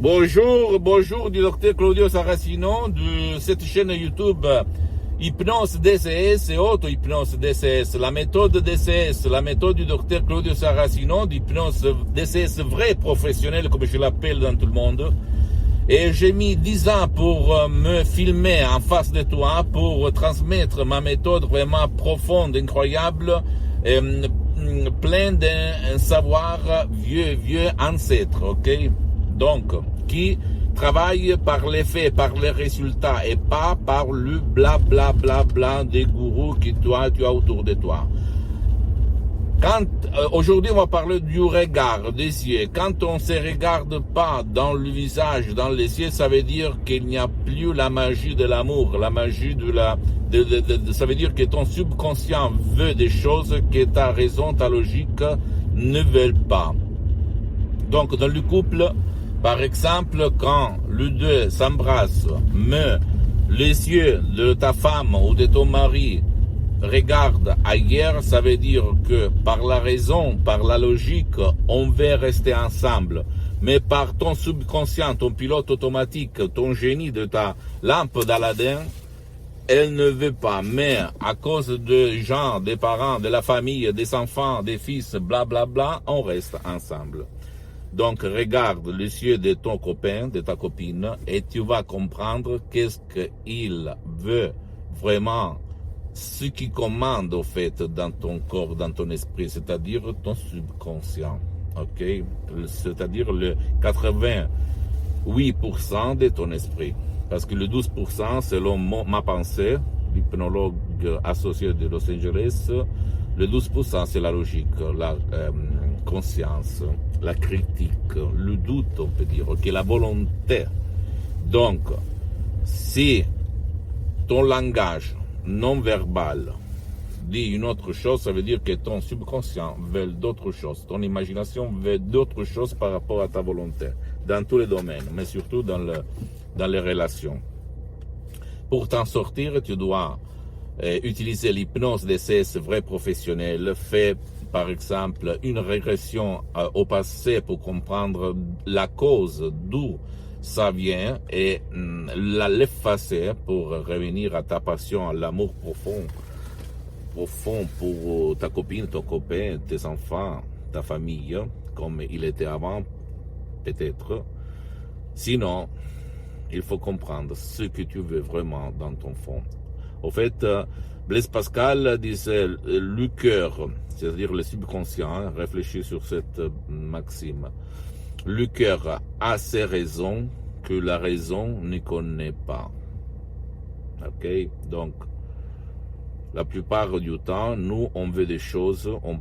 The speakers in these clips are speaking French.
Bonjour du docteur Claudio Saracino de cette chaîne YouTube Hypnose DCS et Auto-Hypnose DCS. La méthode DCS, la méthode du docteur Claudio Saracino d'hypnose DCS vrai professionnel comme je l'appelle dans tout le monde. Et j'ai mis 10 ans pour me filmer en face de toi, pour transmettre ma méthode vraiment profonde, incroyable, plein d'un savoir vieux ancêtre, ok? Donc, qui travaille par les faits, par les résultats et pas par le bla des gourous que toi tu as autour de toi. Aujourd'hui on va parler du regard des yeux. Quand on ne se regarde pas dans le visage, dans les yeux, ça veut dire qu'il n'y a plus la magie de l'amour, la magie ça veut dire que ton subconscient veut des choses que ta raison, ta logique ne veulent pas. Donc dans le couple, par exemple, quand les deux s'embrassent, mais les yeux de ta femme ou de ton mari regardent ailleurs, ça veut dire que par la raison, par la logique, on veut rester ensemble. Mais par ton subconscient, ton pilote automatique, ton génie de ta lampe d'Aladin, elle ne veut pas. Mais à cause des gens, des parents, de la famille, des enfants, des fils, on reste ensemble. Donc, regarde les yeux de ton copain, de ta copine, et tu vas comprendre qu'est-ce qu'il veut vraiment, ce qui commande, au fait, dans ton corps, dans ton esprit, c'est-à-dire ton subconscient, ok? C'est-à-dire le 88% de ton esprit. Parce que le 12%, selon ma pensée, l'hypnologue associé de Los Angeles, le 12% c'est la logique, la conscience, la critique, le doute, on peut dire, ok, la volonté. Donc, si ton langage non verbal dit une autre chose, ça veut dire que ton subconscient veut d'autres choses, ton imagination veut d'autres choses par rapport à ta volonté, dans tous les domaines, mais surtout dans les relations. Pour t'en sortir, tu dois utiliser l'hypnose DCS vrai professionnel, fait par exemple une régression au passé pour comprendre la cause d'où ça vient et l'effacer pour revenir à ta passion, à l'amour profond pour ta copine, ton copain, tes enfants, ta famille, comme il était avant, peut-être. Sinon, il faut comprendre ce que tu veux vraiment dans ton fond. Au fait, Blaise Pascal disait le cœur, c'est-à-dire le subconscient, réfléchis sur cette maxime. Le cœur a ses raisons que la raison ne connaît pas. Ok? Donc, la plupart du temps, nous, on veut des choses, on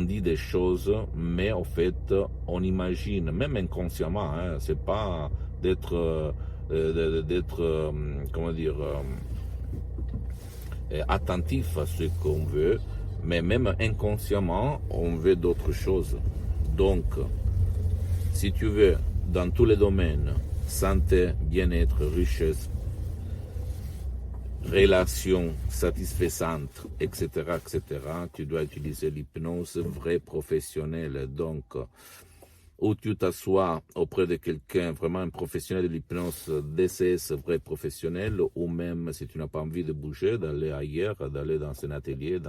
dit des choses, mais en fait, on imagine, même inconsciemment, hein, c'est pas d'être comment dire, attentif à ce qu'on veut, mais même inconsciemment, on veut d'autres choses. Donc, si tu veux, dans tous les domaines, santé, bien-être, richesse, relations satisfaisantes, etc., tu dois utiliser l'hypnose vraie professionnelle. Donc, où tu t'assois auprès de quelqu'un, vraiment un professionnel de l'hypnose DCS vrai professionnel, ou même si tu n'as pas envie de bouger, d'aller ailleurs, d'aller dans un atelier,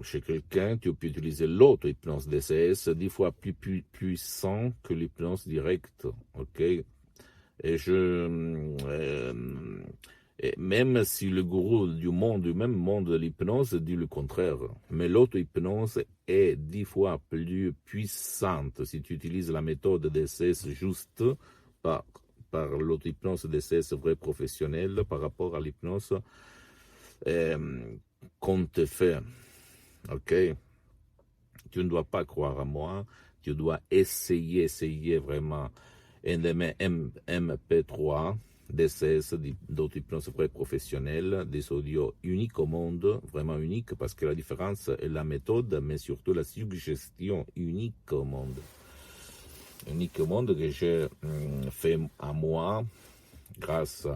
chez quelqu'un, tu peux utiliser l'auto-hypnose DCS, 10 fois plus puissant que l'hypnose directe, ok? Et même si le gourou du même monde de l'hypnose dit le contraire, mais l'auto-hypnose est 10 fois plus puissante si tu utilises la méthode DCS juste par l'auto-hypnose DCS vrai professionnel par rapport à l'hypnose qu'on te fait. Ok? Tu ne dois pas croire à moi, tu dois essayer vraiment. MP3, DCS, d'auto-hypnose vrai professionnelle, des audios uniques au monde, vraiment uniques, parce que la différence est la méthode, mais surtout la suggestion unique au monde. Unique au monde que j'ai fait à moi, grâce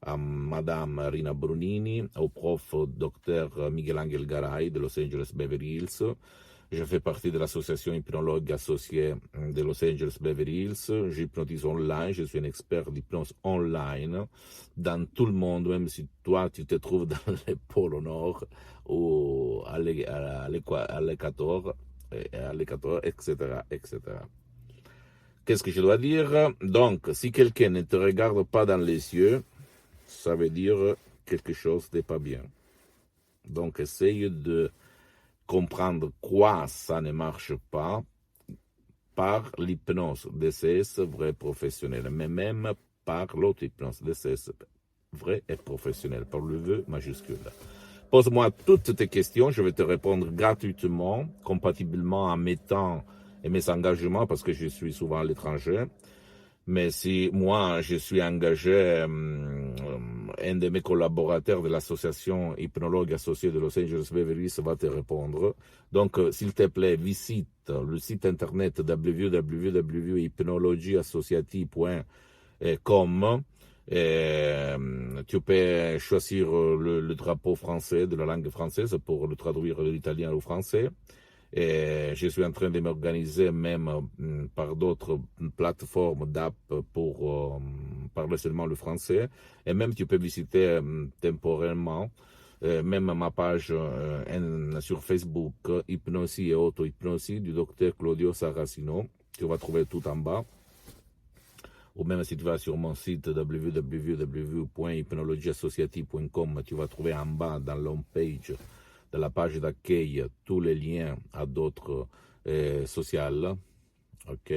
à Madame Rina Brunini, au prof Dr Miguel Angel Garay de Los Angeles Beverly Hills, Je fais partie de l'association hypnologue associée de Los Angeles Beverly Hills. J'hypnotise online, je suis un expert d'hypnose online dans tout le monde, même si toi tu te trouves dans le pôle Nord ou à l'Équateur, etc., etc. Qu'est-ce que je dois dire? Donc, si quelqu'un ne te regarde pas dans les yeux, ça veut dire quelque chose n'est pas bien. Donc, essaye de comprendre quoi ça ne marche pas par l'hypnose DCS vrai professionnel, mais même par l'autre hypnose DCS vrai et professionnel, par le V majuscule. Pose-moi toutes tes questions, je vais te répondre gratuitement, compatiblement à mes temps et mes engagements, parce que je suis souvent à l'étranger. Mais si moi, je suis engagé, un de mes collaborateurs de l'association hypnologue associée de Los Angeles Beverly Hills va te répondre. Donc, s'il te plaît, visite le site internet www.hypnologieassociative.com. Tu peux choisir le drapeau français de la langue française pour le traduire de l'italien au français. Et je suis en train de m'organiser même par d'autres plateformes d'app pour parler seulement le français. Et même tu peux visiter temporairement même ma page sur Facebook, Hypnosie et Auto-Hypnosie du docteur Claudio Saracino. Tu vas trouver tout en bas. Ou même si tu vas sur mon site www.hypnologieassociative.com, tu vas trouver en bas dans l'home page de la page d'accueil tous les liens à d'autres sociales, ok,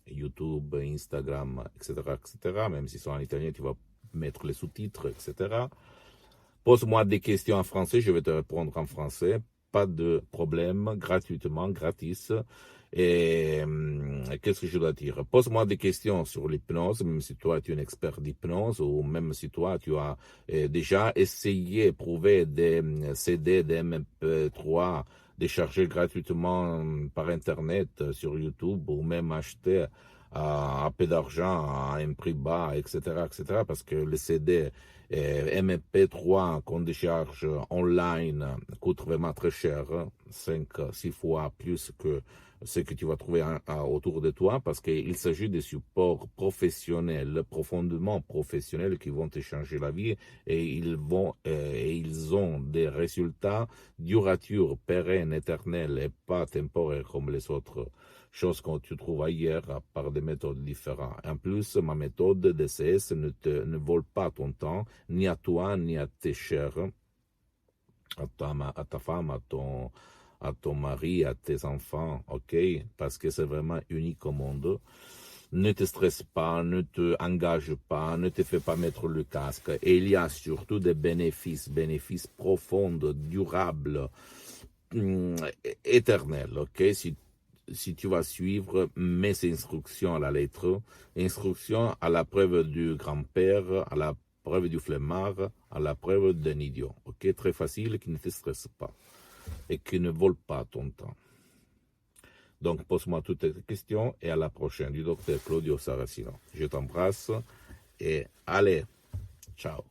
YouTube, Instagram, etc., etc. Même s'ils sont en italien, tu vas mettre les sous-titres, etc. Pose-moi des questions en français, je vais te répondre en français. Pas de problème, gratuitement, gratis. Et qu'est-ce que je dois dire? Pose-moi des questions sur l'hypnose, même si toi tu es un expert d'hypnose, ou même si toi tu as déjà essayé, prouvé des CD, des MP3, décharger gratuitement par Internet, sur YouTube, ou même acheter à peu d'argent, à un prix bas, etc., etc., parce que le CD MP3 qu'on décharge online coûte vraiment très cher, 5-6 fois plus que ce que tu vas trouver autour de toi, parce qu'il s'agit de supports professionnels, profondément professionnels, qui vont te changer la vie, et ils ont des résultats duratures, pérennes, éternels, et pas temporaires comme les autres choses que tu trouves ailleurs par des méthodes différentes. En plus, ma méthode DCS ne vole pas ton temps, ni à toi, ni à tes chers, à ta femme, à ton mari, à tes enfants, ok? Parce que c'est vraiment unique au monde. Ne te stresse pas, ne te engage pas, ne te fais pas mettre le casque. Et il y a surtout des bénéfices profonds, durables, éternels, ok? Si tu vas suivre mes instructions à la lettre, instructions à la preuve du grand-père, à la preuve du flemmard, à la preuve d'un idiot, ok? Très facile, qui ne te stresse pas et qui ne vole pas ton temps. Donc, pose-moi toutes tes questions et à la prochaine, du docteur Claudio Saracino. Je t'embrasse et allez, ciao.